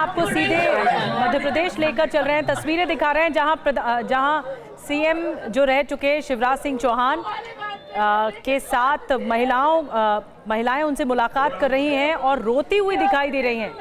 आपको सीधे मध्य प्रदेश लेकर चल रहे हैं, तस्वीरें दिखा रहे हैं जहां सीएम जो रह चुके शिवराज सिंह चौहान के साथ महिलाएं उनसे मुलाकात कर रही हैं और रोती हुई दिखाई दे रही हैं।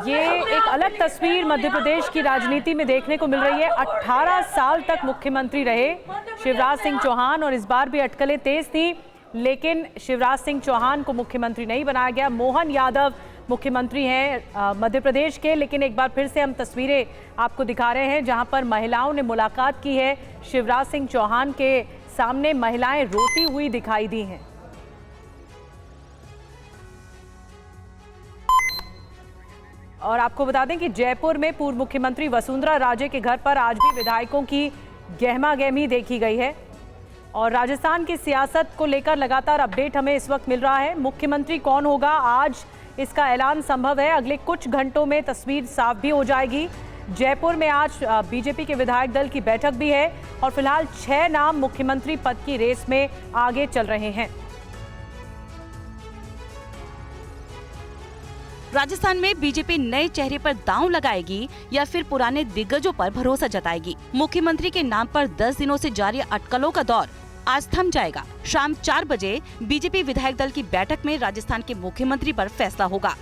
ये एक अलग तस्वीर मध्य प्रदेश की राजनीति में देखने को मिल रही है। 18 साल तक मुख्यमंत्री रहे शिवराज सिंह चौहान और इस बार भी अटकलें तेज थी, लेकिन शिवराज सिंह चौहान को मुख्यमंत्री नहीं बनाया गया। मोहन यादव मुख्यमंत्री हैं मध्य प्रदेश के, लेकिन एक बार फिर से हम तस्वीरें आपको दिखा रहे हैं जहां पर महिलाओं ने मुलाकात की है। शिवराज सिंह चौहान के सामने महिलाएं रोती हुई दिखाई दी हैं। और आपको बता दें कि जयपुर में पूर्व मुख्यमंत्री वसुंधरा राजे के घर पर आज भी विधायकों की गहमागहमी देखी गई है। और राजस्थान की सियासत को लेकर लगातार अपडेट हमें इस वक्त मिल रहा है। मुख्यमंत्री कौन होगा, आज इसका ऐलान संभव है। अगले कुछ घंटों में तस्वीर साफ भी हो जाएगी। जयपुर में आज बीजेपी के विधायक दल की बैठक भी है और फिलहाल 6 नाम मुख्यमंत्री पद की रेस में आगे चल रहे हैं। राजस्थान में बीजेपी नए चेहरे पर दांव लगाएगी या फिर पुराने दिग्गजों पर भरोसा जताएगी? मुख्यमंत्री के नाम पर 10 दिनों से जारी अटकलों का दौर आज थम जाएगा। शाम 4 बजे बीजेपी विधायक दल की बैठक में राजस्थान के मुख्यमंत्री पर फैसला होगा।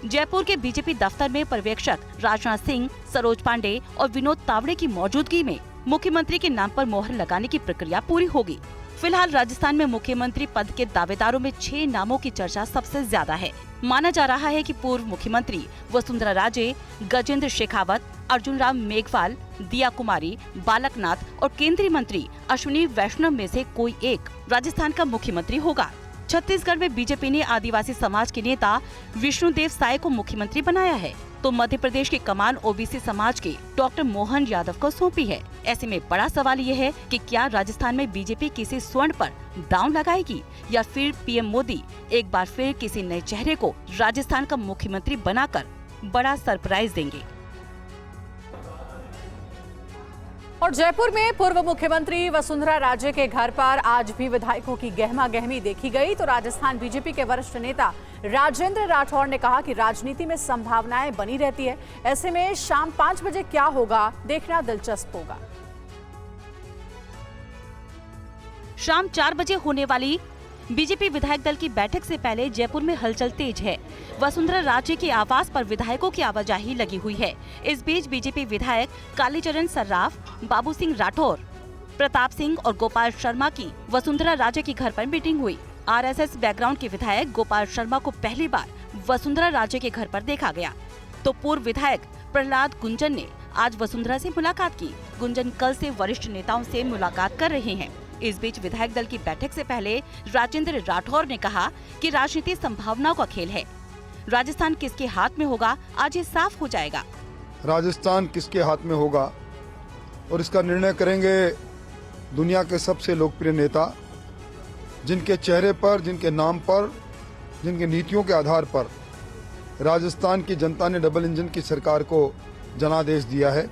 जयपुर के बीजेपी दफ्तर में पर्यवेक्षक राजनाथ सिंह, सरोज पांडे और विनोद तावड़े की मौजूदगी में मुख्यमंत्री के नाम पर मोहर लगाने की प्रक्रिया पूरी होगी। फिलहाल राजस्थान में मुख्यमंत्री पद के दावेदारों में 6 नामों की चर्चा सबसे ज्यादा है। माना जा रहा है कि पूर्व मुख्यमंत्री वसुंधरा राजे, गजेंद्र शेखावत, अर्जुन राम मेघवाल, दिया कुमारी, बालक नाथ और केंद्रीय मंत्री अश्विनी वैष्णव में से कोई एक राजस्थान का मुख्यमंत्री होगा। छत्तीसगढ़ में बीजेपी ने आदिवासी समाज के नेता विष्णुदेव साय को मुख्यमंत्री बनाया है, तो मध्य प्रदेश की कमान ओबीसी समाज के डॉक्टर मोहन यादव को सौंपी है। ऐसे में बड़ा सवाल ये है कि क्या राजस्थान में बीजेपी किसी स्वर्ण पर दांव लगाएगी या फिर पीएम मोदी एक बार फिर किसी नए चेहरे को राजस्थान का मुख्यमंत्री बनाकर बड़ा सरप्राइज देंगे। और जयपुर में पूर्व मुख्यमंत्री वसुंधरा राजे के घर पर आज भी विधायकों की गहमागहमी देखी गई। तो राजस्थान बीजेपी के वरिष्ठ नेता राजेंद्र राठौड़ ने कहा कि राजनीति में संभावनाएं बनी रहती है, ऐसे में शाम 5 बजे क्या होगा देखना दिलचस्प होगा। शाम 4 बजे होने वाली बीजेपी विधायक दल की बैठक से पहले जयपुर में हलचल तेज है। वसुंधरा राजे के आवास पर विधायकों की आवाजाही लगी हुई है। इस बीच बीजेपी विधायक कालीचरण सर्राफ, बाबू सिंह राठौर, प्रताप सिंह और गोपाल शर्मा की वसुंधरा राजे के घर पर मीटिंग हुई। आरएसएस बैकग्राउंड के विधायक गोपाल शर्मा को पहली बार वसुंधरा राजे के घर पर देखा गया, तो पूर्व विधायक प्रहलाद गुंजन ने आज वसुंधरा से मुलाकात की। गुंजन कल से वरिष्ठ नेताओं से मुलाकात कर रहे हैं। इस बीच विधायक दल की बैठक से पहले राजेंद्र राठौर ने कहा कि राजनीति संभावनाओं का खेल है। राजस्थान किसके हाथ में होगा आज ये साफ हो जाएगा। राजस्थान किसके हाथ में होगा और इसका निर्णय करेंगे दुनिया के सबसे लोकप्रिय नेता, जिनके चेहरे पर, जिनके नाम पर, जिनकी नीतियों के आधार पर राजस्थान की जनता ने डबल इंजन की सरकार को जनादेश दिया है।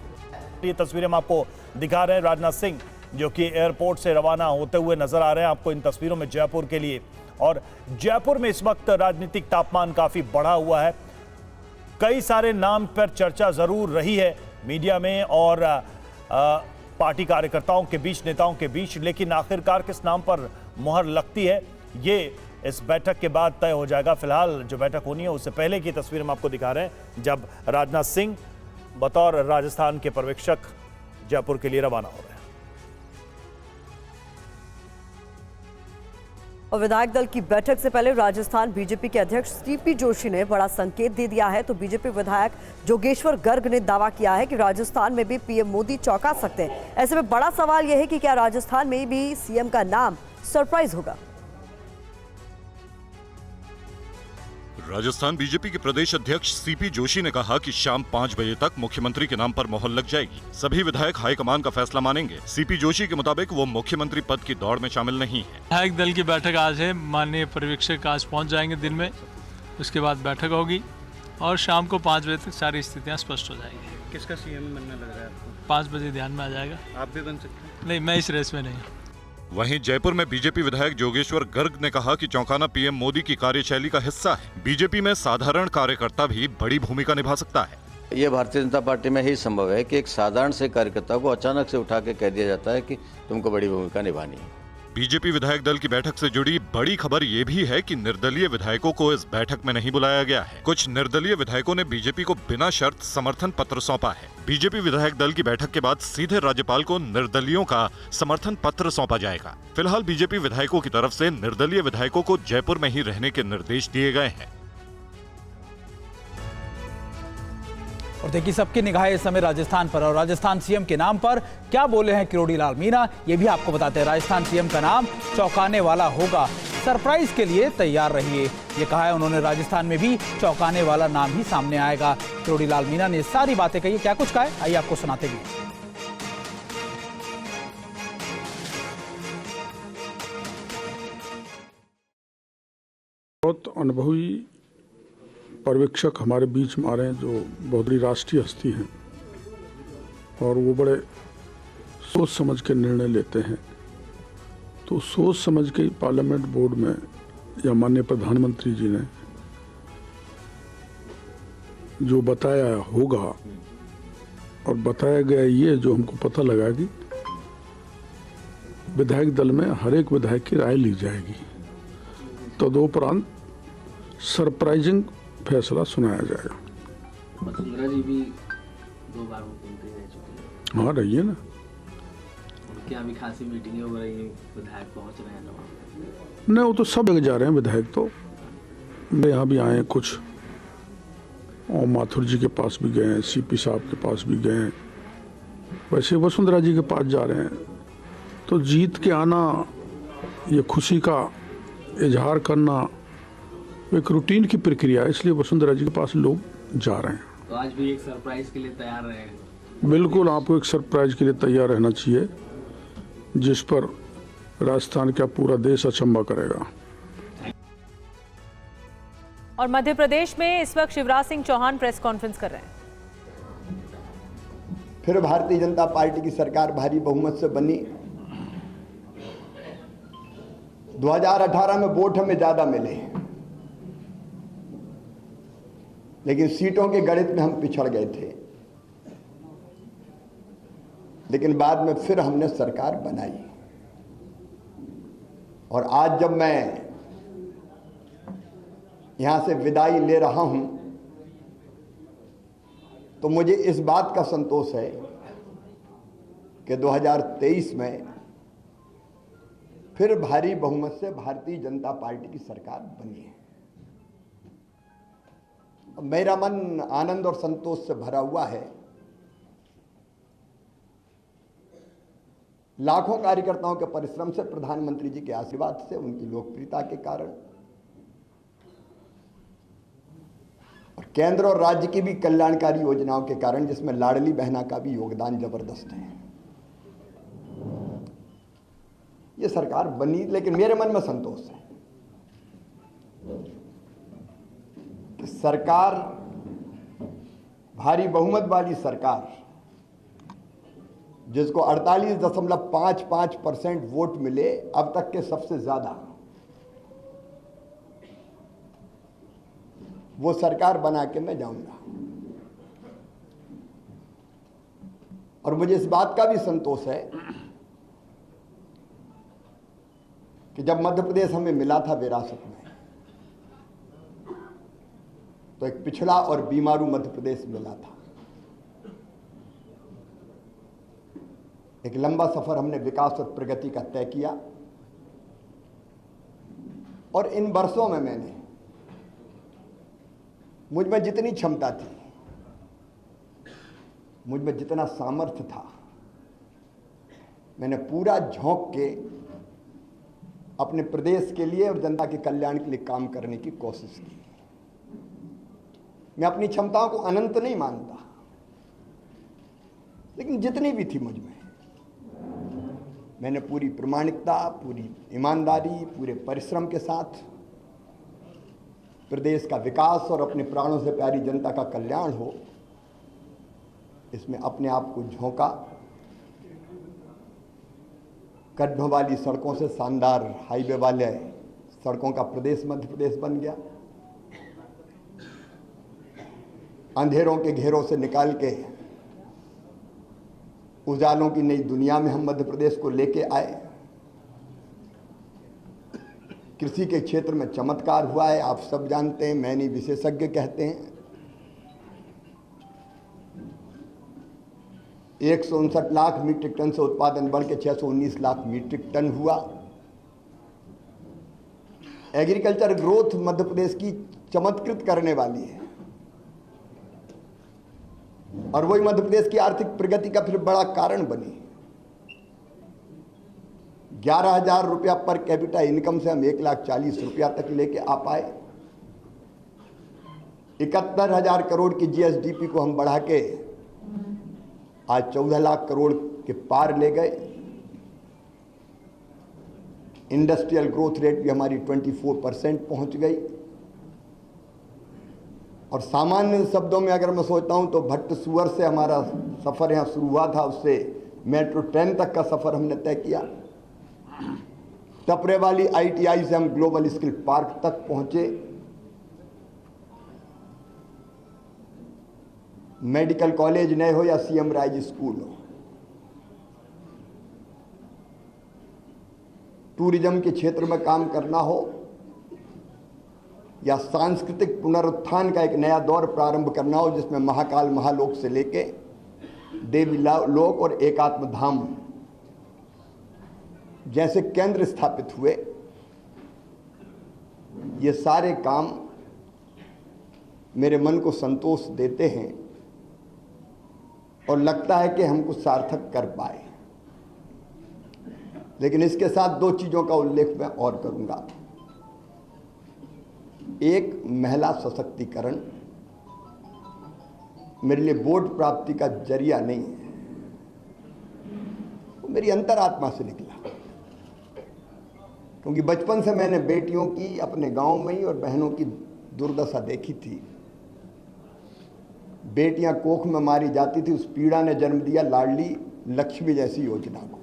ये तस्वीरें हम आपको दिखा रहे हैं राजनाथ सिंह जो कि एयरपोर्ट से रवाना होते हुए नजर आ रहे हैं आपको इन तस्वीरों में जयपुर के लिए। और जयपुर में इस वक्त राजनीतिक तापमान काफी बढ़ा हुआ है। कई सारे नाम पर चर्चा जरूर रही है मीडिया में और पार्टी कार्यकर्ताओं के बीच, नेताओं के बीच, लेकिन आखिरकार किस नाम पर मोहर लगती है ये इस बैठक के बाद तय हो जाएगा। फिलहाल जो बैठक होनी है उससे पहले की तस्वीर हम आपको दिखा रहे हैं जब राजनाथ सिंह बतौर राजस्थान के पर्यवेक्षक जयपुर के लिए रवाना हो रहे हैं। और विधायक दल की बैठक से पहले राजस्थान बीजेपी के अध्यक्ष सीपी जोशी ने बड़ा संकेत दे दिया है। तो बीजेपी विधायक जोगेश्वर गर्ग ने दावा किया है कि राजस्थान में भी पीएम मोदी चौंका सकते हैं। ऐसे में बड़ा सवाल यह है कि क्या राजस्थान में भी सीएम का नाम सरप्राइज होगा। राजस्थान बीजेपी के प्रदेश अध्यक्ष सीपी जोशी ने कहा कि शाम 5 बजे तक मुख्यमंत्री के नाम पर मोहर लग जाएगी। सभी विधायक हाईकमान का फैसला मानेंगे। सीपी जोशी के मुताबिक वो मुख्यमंत्री पद की दौड़ में शामिल नहीं है। विधायक दल की बैठक आज है, माननीय पर्यवेक्षक आज पहुंच जाएंगे दिन में, उसके बाद बैठक होगी और शाम को 5 बजे तक सारी स्थितियाँ स्पष्ट हो जाएगी। किसका सीएम बनने लग रहा है आपको? 5 बजे ध्यान में आ जाएगा। आप भी बन सकते हैं? नहीं, मैं इस रेस में नहीं हूँ। वहीं जयपुर में बीजेपी विधायक जोगेश्वर गर्ग ने कहा कि चौंकाना पीएम मोदी की कार्यशैली का हिस्सा है। बीजेपी में साधारण कार्यकर्ता भी बड़ी भूमिका निभा सकता है। ये भारतीय जनता पार्टी में ही संभव है कि एक साधारण से कार्यकर्ता को अचानक से उठा के कह दिया जाता है कि तुमको बड़ी भूमिका निभानी है। बीजेपी विधायक दल की बैठक से जुड़ी बड़ी खबर ये भी है कि निर्दलीय विधायकों को इस बैठक में नहीं बुलाया गया है। कुछ निर्दलीय विधायकों ने बीजेपी को बिना शर्त समर्थन पत्र सौंपा है। बीजेपी विधायक दल की बैठक के बाद सीधे राज्यपाल को निर्दलीयों का समर्थन पत्र सौंपा जाएगा। फिलहाल बीजेपी विधायकों की तरफ से निर्दलीय विधायकों को जयपुर में ही रहने के निर्देश दिए गए हैं। और देखिए सबकी निगाहें इस समय राजस्थान पर, और राजस्थान सीएम के नाम पर क्या बोले हैं किरोड़ी लाल मीणा, ये भी आपको बताते हैं। राजस्थान सीएम का नाम चौंकाने वाला होगा, सरप्राइज के लिए तैयार रहिए, ये कहा है उन्होंने। राजस्थान में भी चौंकाने वाला नाम ही सामने आएगा। किरोड़ी लाल मीणा ने सारी बातें कही, क्या कुछ कहा है आइए आपको सुनाते भी। बहुत अनुभवी पर्यवेक्षक हमारे बीच में आ रहे हैं जो बहुत बड़ी राष्ट्रीय हस्ती हैं और वो बड़े सोच समझ के निर्णय लेते हैं। तो सोच समझ के पार्लियामेंट बोर्ड में या माननीय प्रधानमंत्री जी ने जो बताया होगा और बताया गया ये जो हमको पता लगा कि विधायक दल में हर एक विधायक की राय ली जाएगी, तदोपरांत सरप्राइजिंग फैसला सुनाया जाएगा। वसुंधरा जी भी 2 बार मुख्यमंत्री रह चुकी है। हाँ रही है ना। उनकी अभी खासी मीटिंगें हो रही हैं, विधायक पहुंच रहे हैं वहाँ। नहीं वो तो सब जगह जा रहे हैं विधायक, तो मेरे यहाँ भी आए कुछ, और माथुर जी के पास भी गए हैं, सीपी साहब के पास भी गए हैं, वैसे वसुंधरा जी के पास जा रहे हैं। तो जीत के आना, ये खुशी का इजहार करना एक रूटीन की प्रक्रिया है, इसलिए वसुंधरा जी के पास लोग जा रहे हैं। तो आज भी एक सरप्राइज के लिए तैयार रहेंगे? बिल्कुल, आपको एक सरप्राइज के लिए तैयार रहना चाहिए जिस पर राजस्थान का पूरा देश अचंभा करेगा। और मध्य प्रदेश में इस वक्त शिवराज सिंह चौहान प्रेस कॉन्फ्रेंस कर रहे हैं। फिर भारतीय जनता पार्टी की सरकार भारी बहुमत से बनी। 2018 में वोट हमें ज्यादा मिले, लेकिन सीटों के गणित में हम पिछड़ गए थे। लेकिन बाद में फिर हमने सरकार बनाई, और आज जब मैं यहां से विदाई ले रहा हूं तो मुझे इस बात का संतोष है कि 2023 में फिर भारी बहुमत से भारतीय जनता पार्टी की सरकार बनी है। मेरा मन आनंद और संतोष से भरा हुआ है। लाखों कार्यकर्ताओं के परिश्रम से, प्रधानमंत्री जी के आशीर्वाद से, उनकी लोकप्रियता के कारण, और केंद्र और राज्य की भी कल्याणकारी योजनाओं के कारण, जिसमें लाडली बहना का भी योगदान जबरदस्त है, ये सरकार बनी। लेकिन मेरे मन में संतोष है कि सरकार, भारी बहुमत वाली सरकार, जिसको 48.55% वोट मिले, अब तक के सबसे ज्यादा, वो सरकार बना के मैं जाऊंगा। और मुझे इस बात का भी संतोष है कि जब मध्य प्रदेश हमें मिला था विरासत में, तो एक पिछड़ा और बीमारू मध्य प्रदेश मिला था। एक लंबा सफर हमने विकास और प्रगति का तय किया, और इन वर्षों में मैंने, मुझ में जितनी क्षमता थी, मुझ में जितना सामर्थ्य था, मैंने पूरा झोंक के अपने प्रदेश के लिए और जनता के कल्याण के लिए काम करने की कोशिश की। मैं अपनी क्षमताओं को अनंत नहीं मानता, लेकिन जितनी भी थी मुझ में, मैंने पूरी प्रामाणिकता, पूरी ईमानदारी, पूरे परिश्रम के साथ प्रदेश का विकास और अपने प्राणों से प्यारी जनता का कल्याण हो, इसमें अपने आप को झोंका। गड्ढों वाली सड़कों से शानदार हाईवे वाले सड़कों का प्रदेश मध्य प्रदेश बन गया। अंधेरों के घेरों से निकाल के उजालों की नई दुनिया में हम मध्य प्रदेश को लेके आए। कृषि के क्षेत्र में चमत्कार हुआ है, आप सब जानते हैं, मैं नहीं विशेषज्ञ कहते हैं। 159 लाख मीट्रिक टन से उत्पादन बढ़ के 619 लाख मीट्रिक टन हुआ। एग्रीकल्चर ग्रोथ मध्य प्रदेश की चमत्कृत करने वाली है और वही मध्य प्रदेश की आर्थिक प्रगति का फिर बड़ा कारण बनी। 11,000 रुपया पर कैपिटा इनकम से हम 1,40,000 रुपया तक लेके आ पाए। 71,000 करोड़ की जीएसडीपी को हम बढ़ा के आज 14 लाख करोड़ के पार ले गए। इंडस्ट्रियल ग्रोथ रेट भी हमारी 24% पहुंच गई। और सामान्य शब्दों में अगर मैं सोचता हूं तो भट्ट सुअर से हमारा सफ़र यहाँ शुरू हुआ था, उससे मेट्रो ट्रेन तक का सफ़र हमने तय किया। टपरे वाली ITI से हम ग्लोबल स्किल पार्क तक पहुंचे। मेडिकल कॉलेज नए हो या CM राइज स्कूल हो, टूरिज्म के क्षेत्र में काम करना हो या सांस्कृतिक पुनरुत्थान का एक नया दौर प्रारंभ करना हो जिसमें महाकाल महालोक से लेके देवी लोक और एकात्म धाम जैसे केंद्र स्थापित हुए, ये सारे काम मेरे मन को संतोष देते हैं और लगता है कि हम कुछ सार्थक कर पाए। लेकिन इसके साथ 2 चीज़ों का उल्लेख मैं और करूंगा। एक, महिला सशक्तिकरण मेरे लिए वोट प्राप्ति का जरिया नहीं है, वो मेरी अंतरात्मा से निकला, क्योंकि बचपन से मैंने बेटियों की अपने गांव में ही और बहनों की दुर्दशा देखी थी। बेटियां कोख में मारी जाती थी, उस पीड़ा ने जन्म दिया लाडली लक्ष्मी जैसी योजना को।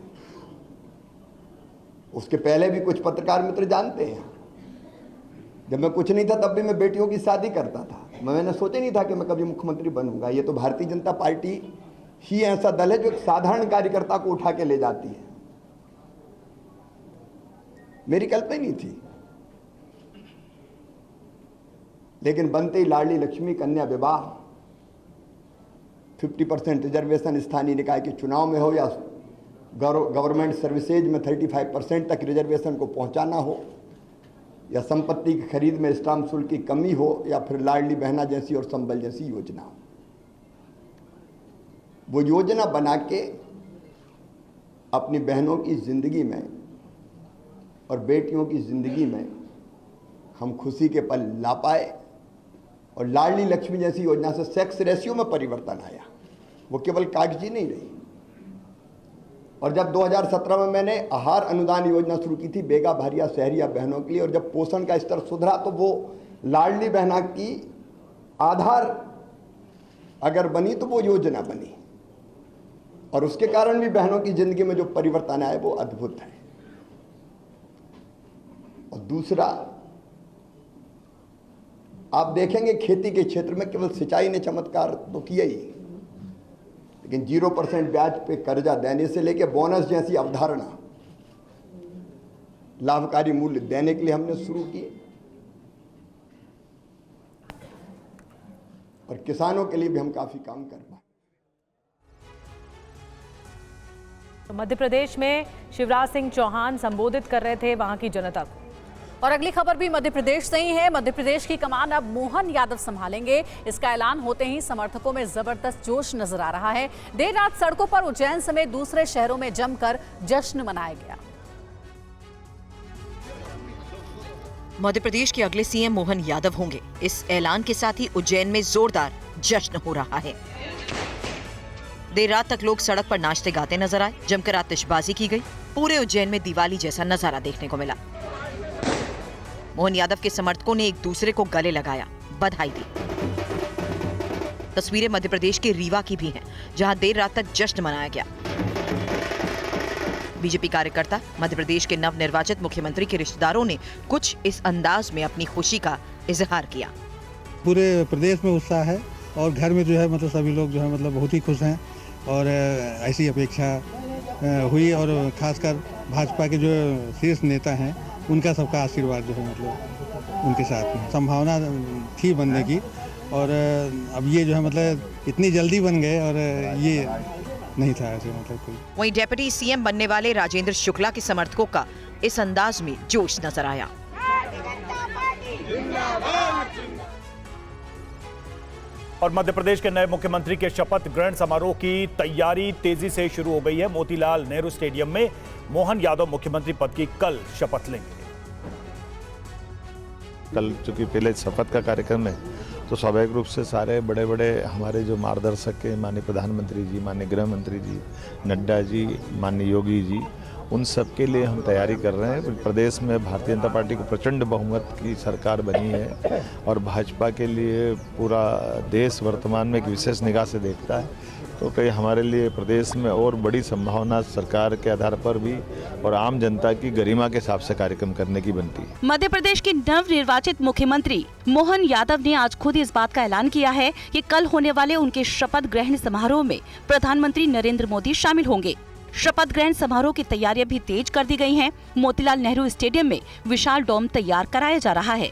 उसके पहले भी कुछ पत्रकार मित्र जानते हैं, जब मैं कुछ नहीं था तब भी मैं बेटियों की शादी करता था। मैंने सोचा नहीं था कि मैं कभी मुख्यमंत्री बनूंगा। ये तो भारतीय जनता पार्टी ही ऐसा दल है जो एक साधारण कार्यकर्ता को उठा के ले जाती है, मेरी कल्पना ही नहीं थी। लेकिन बनते ही लाडली लक्ष्मी कन्या विवाह, 50% रिजर्वेशन स्थानीय निकाय के चुनाव में हो या गवर्नमेंट सर्विसेज में 35% तक रिजर्वेशन को पहुंचाना हो, या संपत्ति की खरीद में स्टाम्प शुल्क की कमी हो, या फिर लाडली बहना जैसी और संबल जैसी योजना हो। वो योजना बना के अपनी बहनों की जिंदगी में और बेटियों की जिंदगी में हम खुशी के पल ला पाए। और लाडली लक्ष्मी जैसी योजना से सेक्स रेशियो में परिवर्तन आया, वो केवल कागजी नहीं रही। और जब 2017 में मैंने आहार अनुदान योजना शुरू की थी बेगा भारिया शहरिया बहनों के लिए, और जब पोषण का स्तर सुधरा तो वो लाडली बहना की आधार अगर बनी तो वो योजना बनी, और उसके कारण भी बहनों की जिंदगी में जो परिवर्तन आया वो अद्भुत है। और दूसरा, आप देखेंगे खेती के क्षेत्र में केवल सिंचाई ने चमत्कार तो किया ही, लेकिन 0% ब्याज पे कर्जा देने से लेके बोनस जैसी अवधारणा लाभकारी मूल्य देने के लिए हमने शुरू किए। और किसानों के लिए भी हम काफी काम कर पाए। तो मध्य प्रदेश में शिवराज सिंह चौहान संबोधित कर रहे थे वहां की जनता को। और अगली खबर भी मध्य प्रदेश से ही है। मध्य प्रदेश की कमान अब मोहन यादव संभालेंगे। इसका ऐलान होते ही समर्थकों में जबरदस्त जोश नजर आ रहा है। देर रात सड़कों पर उज्जैन समेत दूसरे शहरों में जमकर जश्न मनाया गया। मध्य प्रदेश के अगले सीएम मोहन यादव होंगे। इस ऐलान के साथ ही उज्जैन में जोरदार जश्न हो रहा है। देर रात तक लोग सड़क पर नाचते गाते नजर आए, जमकर आतिशबाजी की गई। पूरे उज्जैन में दिवाली जैसा नजारा देखने को मिला। मोहन यादव के समर्थकों ने एक दूसरे को गले लगाया, बधाई दी। तस्वीरें मध्य प्रदेश के रीवा की भी हैं, जहां देर रात तक जश्न मनाया गया। बीजेपी कार्यकर्ता, मध्य प्रदेश के नवनिर्वाचित मुख्यमंत्री के रिश्तेदारों ने कुछ इस अंदाज में अपनी खुशी का इजहार किया। पूरे प्रदेश में उत्साह है और घर में जो है मतलब सभी लोग जो है मतलब बहुत ही खुश हैं और ऐसी अपेक्षा हुई और खासकर भाजपा के जो शीर्ष नेता हैं उनका सबका आशीर्वाद जो है मतलब उनके साथ में संभावना थी बनने की और अब ये जो है मतलब इतनी जल्दी बन गए और ये नहीं था ऐसे मतलब कोई। वहीं डेप्यूटी सीएम बनने वाले राजेंद्र शुक्ला के समर्थकों का इस अंदाज में जोश नजर आया। और मध्य प्रदेश के नए मुख्यमंत्री के शपथ ग्रहण समारोह की तैयारी तेजी से शुरू हो गई है। मोतीलाल नेहरू स्टेडियम में मोहन यादव मुख्यमंत्री पद की कल शपथ लेंगे। कल चूंकि पहले शपथ का कार्यक्रम है तो स्वाभाविक रूप से सारे बड़े बड़े हमारे जो मार्गदर्शक के माननीय प्रधानमंत्री जी, माननीय गृह मंत्री जी, नड्डा जी, माननीय योगी जी, उन सब के लिए हम तैयारी कर रहे हैं। प्रदेश में भारतीय जनता पार्टी को प्रचंड बहुमत की सरकार बनी है और भाजपा के लिए पूरा देश वर्तमान में एक विशेष निगाह से देखता है, तो कहीं हमारे लिए प्रदेश में और बड़ी संभावना सरकार के आधार पर भी और आम जनता की गरिमा के हिसाब से कार्यक्रम करने की बनती है। मध्य प्रदेश के नवनिर्वाचित मुख्यमंत्री मोहन यादव ने आज खुद इस बात का ऐलान किया है कि कल होने वाले उनके शपथ ग्रहण समारोह में प्रधानमंत्री नरेंद्र मोदी शामिल होंगे। शपथ ग्रहण समारोह की तैयारियां भी तेज कर दी गई हैं। मोतीलाल नेहरू स्टेडियम में विशाल डोम तैयार कराया जा रहा है,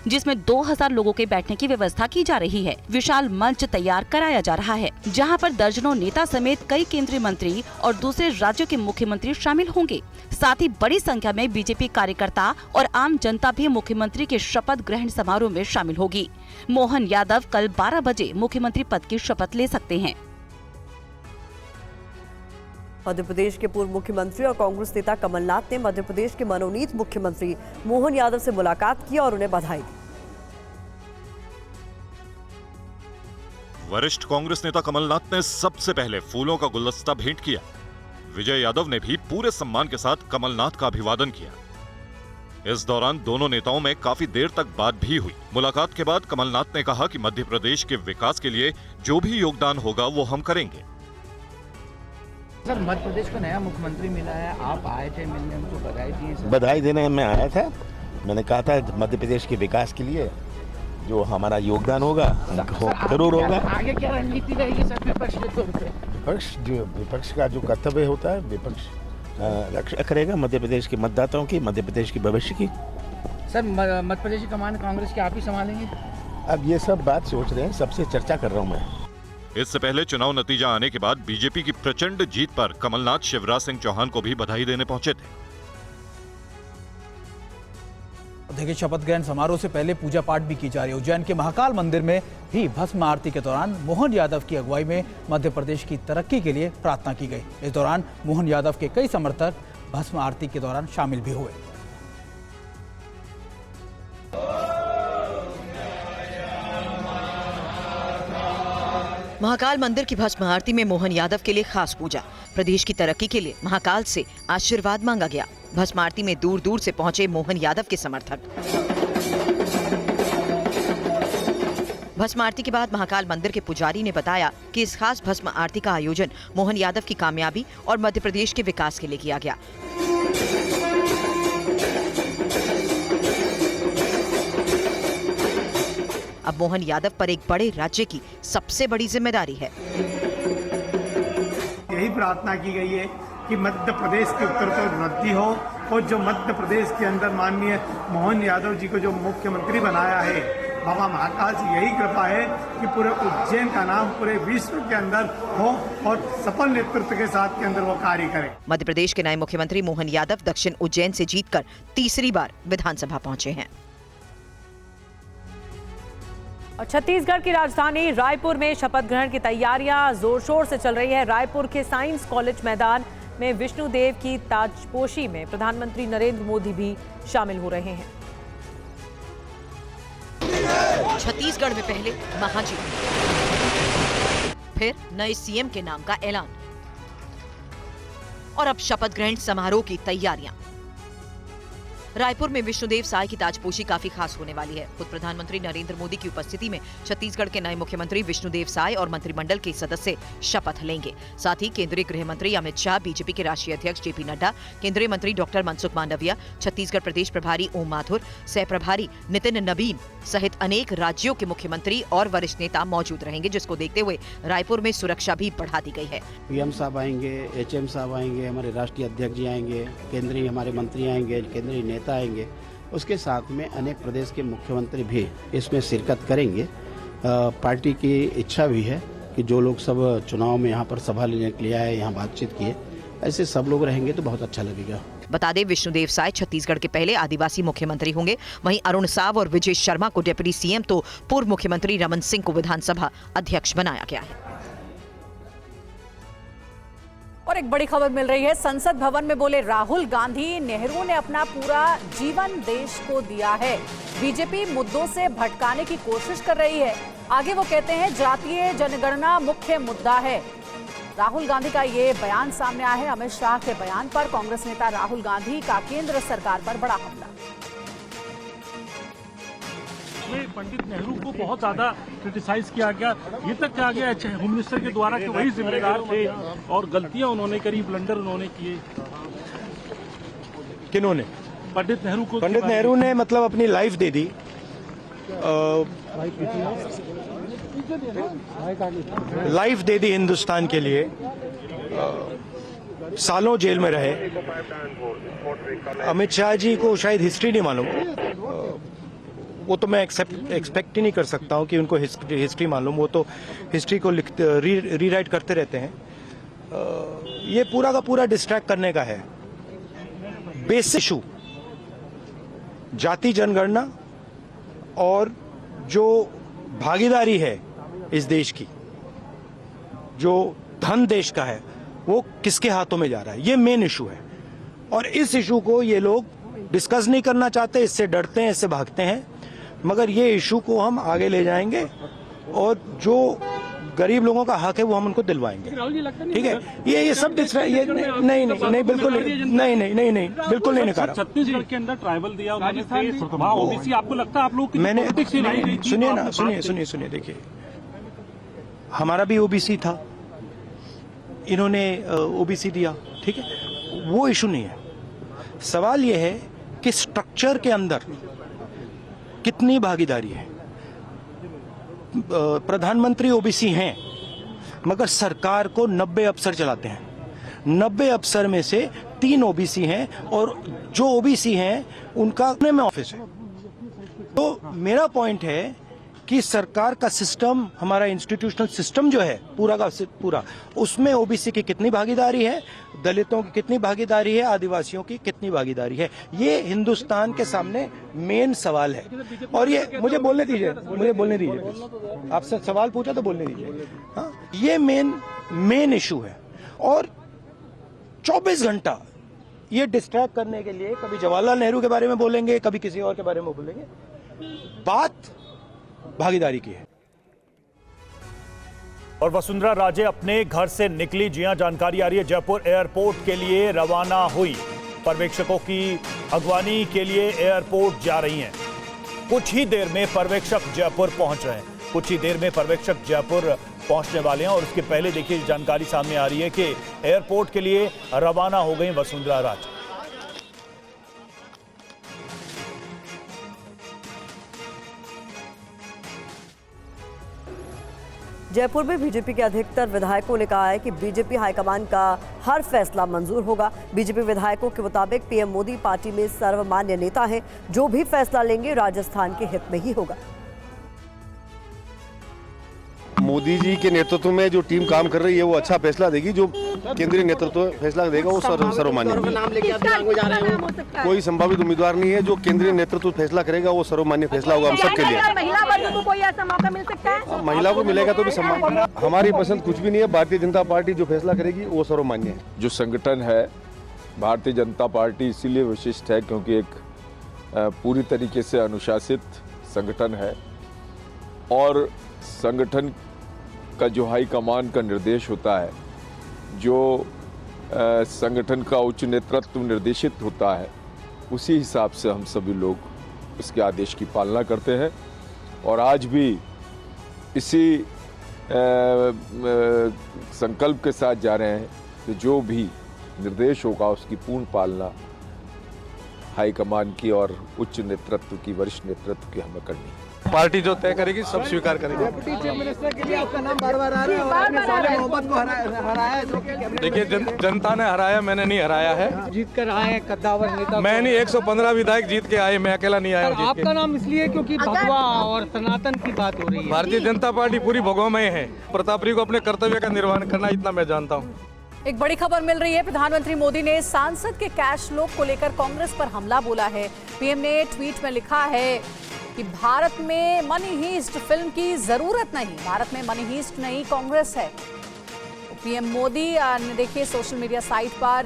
जिसमें 2000 लोगों के बैठने की व्यवस्था की जा रही है। विशाल मंच तैयार कराया जा रहा है, जहां पर दर्जनों नेता समेत कई केंद्रीय मंत्री और दूसरे राज्यों के मुख्यमंत्री शामिल होंगे। साथ ही बड़ी संख्या में बीजेपी कार्यकर्ता और आम जनता भी मुख्यमंत्री के शपथ ग्रहण समारोह में शामिल होगी। मोहन यादव कल 12 बजे मुख्यमंत्री पद की शपथ ले सकते हैं। मध्य प्रदेश के पूर्व मुख्यमंत्री और कांग्रेस नेता कमलनाथ ने मध्य प्रदेश के मनोनीत मुख्यमंत्री मोहन यादव से मुलाकात की और उन्हें बधाई दी। वरिष्ठ कांग्रेस नेता कमलनाथ ने सबसे पहले फूलों का गुलदस्ता भेंट किया। विजय यादव ने भी पूरे सम्मान के साथ कमलनाथ का अभिवादन किया। इस दौरान दोनों नेताओं में काफी देर तक बात भी हुई। मुलाकात के बाद कमलनाथ ने कहा कि मध्य प्रदेश के विकास के लिए जो भी योगदान होगा वो हम करेंगे। सर, मध्य प्रदेश का नया मुख्यमंत्री मिला है, आप आए थे मिलने, उनको बधाई दी? बधाई देने मैं आया था। मैंने कहा था मध्य प्रदेश के विकास के लिए जो हमारा योगदान होगा जरूर होगा। आगे क्या रणनीति रहेगी सर विपक्ष के तौर पे? विपक्ष का जो कर्तव्य होता है, विपक्ष रक्षा करेगा मध्य प्रदेश के मतदाताओं की, मध्य प्रदेश की भविष्य की। सर, मध्य प्रदेश की कमान कांग्रेस की आप ही संभालेंगे? अब ये सब बात सोच रहे हैं, सबसे चर्चा कर रहा हूँ मैं। इससे पहले चुनाव नतीजा आने के बाद बीजेपी की प्रचंड जीत पर कमलनाथ शिवराज सिंह चौहान को भी बधाई देने पहुंचे थे। देखिए, शपथ ग्रहण समारोह से पहले पूजा पाठ भी की जा रही है। उज्जैन के महाकाल मंदिर में भी भस्म आरती के दौरान मोहन यादव की अगुवाई में मध्य प्रदेश की तरक्की के लिए प्रार्थना की गई। इस दौरान मोहन यादव के कई समर्थक भस्म आरती के दौरान शामिल भी हुए। महाकाल मंदिर की भस्म आरती में मोहन यादव के लिए खास पूजा। प्रदेश की तरक्की के लिए महाकाल से आशीर्वाद मांगा गया। भस्म आरती में दूर दूर से पहुंचे मोहन यादव के समर्थक। भस्म आरती के बाद महाकाल मंदिर के पुजारी ने बताया कि इस खास भस्म आरती का आयोजन मोहन यादव की कामयाबी और मध्य प्रदेश के विकास के लिए किया गया। अब मोहन यादव पर एक बड़े राज्य की सबसे बड़ी जिम्मेदारी है। यही प्रार्थना की गई है कि मध्य प्रदेश की उत्तरोत्तर वृद्धि हो और जो मध्य प्रदेश के अंदर माननीय मोहन यादव जी को जो मुख्यमंत्री बनाया है, बाबा महाकाल से यही कृपा है कि पूरे उज्जैन का नाम पूरे विश्व के अंदर हो और सफल नेतृत्व के साथ के अंदर वो कार्य करे। मध्य प्रदेश के नए मुख्यमंत्री मोहन यादव दक्षिण उज्जैन से जीतकर तीसरी बार विधानसभा पहुंचे हैं। और छत्तीसगढ़ की राजधानी रायपुर में शपथ ग्रहण की तैयारियां जोर शोर से चल रही है। रायपुर के साइंस कॉलेज मैदान में विष्णुदेव की ताजपोशी में प्रधानमंत्री नरेंद्र मोदी भी शामिल हो रहे हैं। छत्तीसगढ़ में पहले महाजीत, फिर नए सीएम के नाम का ऐलान और अब शपथ ग्रहण समारोह की तैयारियां। रायपुर में विष्णुदेव साय की ताजपोशी काफी खास होने वाली है। खुद प्रधानमंत्री नरेंद्र मोदी की उपस्थिति में छत्तीसगढ़ के नए मुख्यमंत्री विष्णुदेव साय और मंत्रिमंडल के सदस्य शपथ लेंगे। साथ ही केंद्रीय गृह मंत्री अमित शाह, बीजेपी के राष्ट्रीय अध्यक्ष जेपी नड्डा, केंद्रीय मंत्री डॉक्टर मनसुख मांडविया, छत्तीसगढ़ प्रदेश प्रभारी ओम माथुर, सह प्रभारी नितिन नवीन सहित अनेक राज्यों के मुख्यमंत्री और वरिष्ठ नेता मौजूद रहेंगे, जिसको देखते हुए रायपुर में सुरक्षा भी बढ़ा दी गई है। पीएम साहब आएंगे, एचएम साहब आएंगे, हमारे राष्ट्रीय अध्यक्ष जी आएंगे, केंद्रीय हमारे मंत्री आएंगे, केंद्रीय नेता आएंगे। उसके साथ में अनेक प्रदेश के मुख्यमंत्री भी इसमें शिरकत करेंगे। पार्टी की इच्छा भी है कि जो लोग सब चुनाव में यहाँ पर सभा लेने के लिए आए, यहाँ बातचीत किए, ऐसे सब लोग रहेंगे तो बहुत अच्छा लगेगा। बता दें, विष्णुदेव साय छत्तीसगढ़ के पहले आदिवासी मुख्यमंत्री होंगे। वहीं अरुण साव और विजय शर्मा को डिप्टी सीएम तो पूर्व मुख्यमंत्री रमन सिंह को विधानसभा अध्यक्ष बनाया गया है। और एक बड़ी खबर मिल रही है, संसद भवन में बोले राहुल गांधी, नेहरू ने अपना पूरा जीवन देश को दिया है। बीजेपी मुद्दों से भटकाने की कोशिश कर रही है। आगे वो कहते हैं जातीय जनगणना मुख्य मुद्दा है। राहुल गांधी का ये बयान सामने आया है। अमित शाह के बयान पर कांग्रेस नेता राहुल गांधी का केंद्र सरकार पर बड़ा हमला। पंडित नेहरू को बहुत ज्यादा क्रिटिसाइज किया गया, ये तक कहा गया होम मिनिस्टर के द्वारा कि वही जिम्मेदार थे और गलतियां उन्होंने करी, ब्लंडर उन्होंने किए। किन्होंने? पंडित नेहरू को। पंडित नेहरू ने मतलब अपनी लाइफ दे दी, लाइफ दे दी हिंदुस्तान के लिए। सालों जेल में रहे। अमित शाह जी को शायद हिस्ट्री नहीं मालूम, वो तो मैं एक्सपेक्ट ही नहीं कर सकता हूँ कि उनको हिस्ट्री मालूम। वो तो हिस्ट्री को रीराइट करते रहते हैं। ये पूरा का पूरा डिस्ट्रैक्ट करने का है। बेसिक इशू जाति जनगणना और जो भागीदारी है इस देश की, जो धन देश का है, वो किसके हाथों में जा रहा है, ये मेन इशू है। और इस इशू को ये लोग डिस्कस नहीं करना चाहते, इससे डरते हैं, इससे भागते हैं। मगर ये इशू को हम आगे ले जाएंगे और जो गरीब लोगों का हक है वो हम उनको दिलवाएंगे। ठीक है, ये सब ये नहीं बिल्कुल नहीं बिल्कुल नहीं निकाला। छत्तीसगढ़ के अंदर ट्राइबल दिया ओबीसी, आपको लगता है आप लोग मैंने सुनिए देखिए, हमारा भी ओबीसी था, इन्होंने ओबीसी दिया, ठीक है, वो इशू नहीं है। सवाल ये है कि स्ट्रक्चर के अंदर कितनी भागीदारी है। प्रधानमंत्री ओबीसी हैं, मगर सरकार को 90 अफसर चलाते हैं। 90 अफसर में से 3 ओबीसी हैं और जो ओबीसी हैं उनका में ऑफिस है। तो मेरा पॉइंट है कि सरकार का सिस्टम, हमारा इंस्टीट्यूशनल सिस्टम जो है पूरा का पूरा, उसमें ओबीसी की कितनी भागीदारी है, दलितों की कितनी भागीदारी है, आदिवासियों की कितनी भागीदारी है, ये हिंदुस्तान के सामने मेन सवाल है। और ये मुझे बोलने दीजिए आपसे सवाल पूछा तो बोलने दीजिए। हाँ, ये मेन इशू है। और 24 घंटा ये डिस्ट्रैक्ट करने के लिए कभी जवाहरलाल नेहरू के बारे में बोलेंगे, कभी किसी और के बारे में बोलेंगे। बात भागीदारी की है। और वसुंधरा राजे अपने घर से निकली, जी हां, जानकारी आ रही है, जयपुर एयरपोर्ट के लिए रवाना हुई। पर्यवेक्षकों की अगवानी के लिए एयरपोर्ट जा रही हैं। कुछ ही देर में पर्यवेक्षक जयपुर पहुंच रहे हैं। कुछ ही देर में पर्यवेक्षक जयपुर पहुंचने वाले हैं। और इसके पहले देखिए जानकारी सामने आ रही है कि एयरपोर्ट के लिए रवाना हो गई वसुंधरा राजे। जयपुर में बीजेपी के अधिकतर विधायकों ने कहा है कि बीजेपी हाईकमान का हर फैसला मंजूर होगा। बीजेपी विधायकों के मुताबिक पीएम मोदी पार्टी में सर्वमान्य नेता हैं, जो भी फैसला लेंगे राजस्थान के हित में ही होगा। मोदी जी के नेतृत्व में जो टीम काम कर रही है वो अच्छा फैसला देगी। जो केंद्रीय नेतृत्व फैसला देगा वो सर्वमान्य। कोई संभावित उम्मीदवार नहीं है। जो केंद्रीय नेतृत्व फैसला करेगा वो सर्वमान्य फैसला होगा हम सबके लिए। महिला वर्ग को कोई ऐसा मौका मिल सकता है? महिला को मिलेगा तो भी सम्मान। हमारी पसंद कुछ भी नहीं है। भारतीय जनता पार्टी जो फैसला करेगी वो सर्वमान्य है। जो संगठन है भारतीय जनता पार्टी इसीलिए विशिष्ट है क्योंकि एक पूरी तरीके से अनुशासित संगठन है और संगठन का जो हाई कमान का निर्देश होता है, जो संगठन का उच्च नेतृत्व निर्देशित होता है, उसी हिसाब से हम सभी लोग उसके आदेश की पालना करते हैं और आज भी इसी संकल्प के साथ जा रहे हैं कि जो भी निर्देश होगा उसकी पूर्ण पालना हाईकमान की और उच्च नेतृत्व की, वरिष्ठ नेतृत्व की हमें करनी है। पार्टी जो तय करेगी सब स्वीकार करेगी। डिप्टी चीफ मिनिस्टर के लिए आपका नाम बार-बार आ रहा है और आपने साले मोहब्बत को हराया। देखिए जनता ने हराया, मैंने नहीं हराया है। जीत कर आए हैं कद्दावर नेता। मैं नहीं, 115 विधायक जीत के आए, मैं अकेला नहीं आया। आपका नाम इसलिए क्योंकि भगवा और सनातन की बात हो रही है। भारतीय जनता पार्टी पूरी भगवामय है। प्रतापरी को अपने कर्तव्य का निर्वहन करना, इतना मैं जानता हूँ। एक बड़ी खबर मिल रही है। प्रधानमंत्री मोदी ने सांसद के कैश फ्लो को लेकर कांग्रेस पर हमला बोला है। पीएम ने ट्वीट में लिखा है कि भारत में मनी हीस्ट फिल्म की जरूरत नहीं, भारत में मनी हीस्ट नहीं कांग्रेस है। पीएम मोदी ने देखिए सोशल मीडिया साइट पर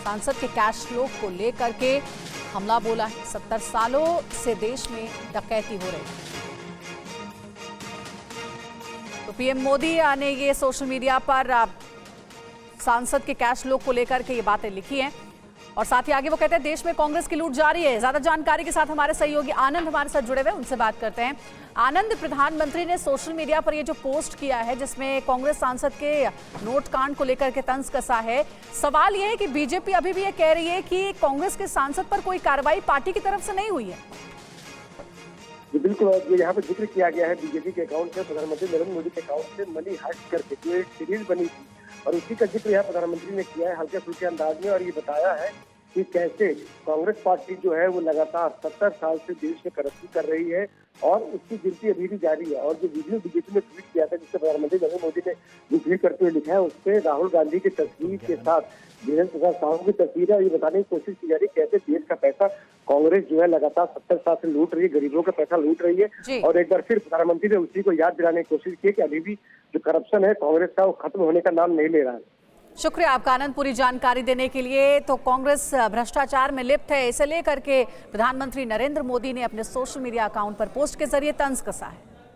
सांसद के कैश फ्लो को लेकर के हमला बोला है। 70 सालों से देश में डकैती हो रही है। तो पीएम मोदी ने ये सोशल मीडिया पर सांसद के कैश फ्लो को लेकर के ये बातें लिखी हैं और साथ ही आगे वो कहते हैं देश में कांग्रेस की लूट जारी है। ज्यादा जानकारी के साथ हमारे सहयोगी आनंद हमारे साथ जुड़े हुए, उनसे बात करते हैं। आनंद, प्रधानमंत्री ने सोशल मीडिया पर ये जो पोस्ट किया है जिसमें कांग्रेस सांसद के नोट कांड को लेकर के तंज कसा है, सवाल ये है कि बीजेपी अभी भी ये कह रही है कि कांग्रेस के सांसद पर कोई कार्रवाई पार्टी की तरफ से नहीं हुई है। बिल्कुल, यहाँ पर जिक्र किया गया है बीजेपी के अकाउंट से, प्रधानमंत्री नरेंद्र मोदी के अकाउंट से मनी हाइस्ट करके जो एक सीरीज बनी थी और उसी का जिक्र यहाँ प्रधानमंत्री ने किया है हल्के फुल्के अंदाज में और ये बताया है कि कैसे कांग्रेस पार्टी जो है वो लगातार 70 साल से देश में करप्शन कर रही है और उसकी गिनती अभी भी जारी है। और जो वीडियो बीजेपी ने ट्वीट किया था जिससे प्रधानमंत्री नरेंद्र मोदी ने ट्वीट करते हुए लिखा है, उससे राहुल गांधी की तस्वीर के साथ वीरेंद्र प्रसाद साहू की तस्वीर है। ये बताने की कोशिश की जा रही है कैसे देश का पैसा कांग्रेस जो है लगातार 70 साल से लूट रही है, गरीबों का पैसा लूट रही है। और एक बार फिर प्रधानमंत्री ने उसी को याद दिलाने की कोशिश की कि अभी भी जो करप्शन है कांग्रेस का वो खत्म होने का नाम नहीं ले रहा है। शुक्रिया आपका आनंद पूरी जानकारी देने के लिए। तो कांग्रेस भ्रष्टाचार में लिप्त है, इसे लेकर के प्रधानमंत्री नरेंद्र मोदी ने अपने सोशल मीडिया अकाउंट पर पोस्ट के जरिए तंज कसा है।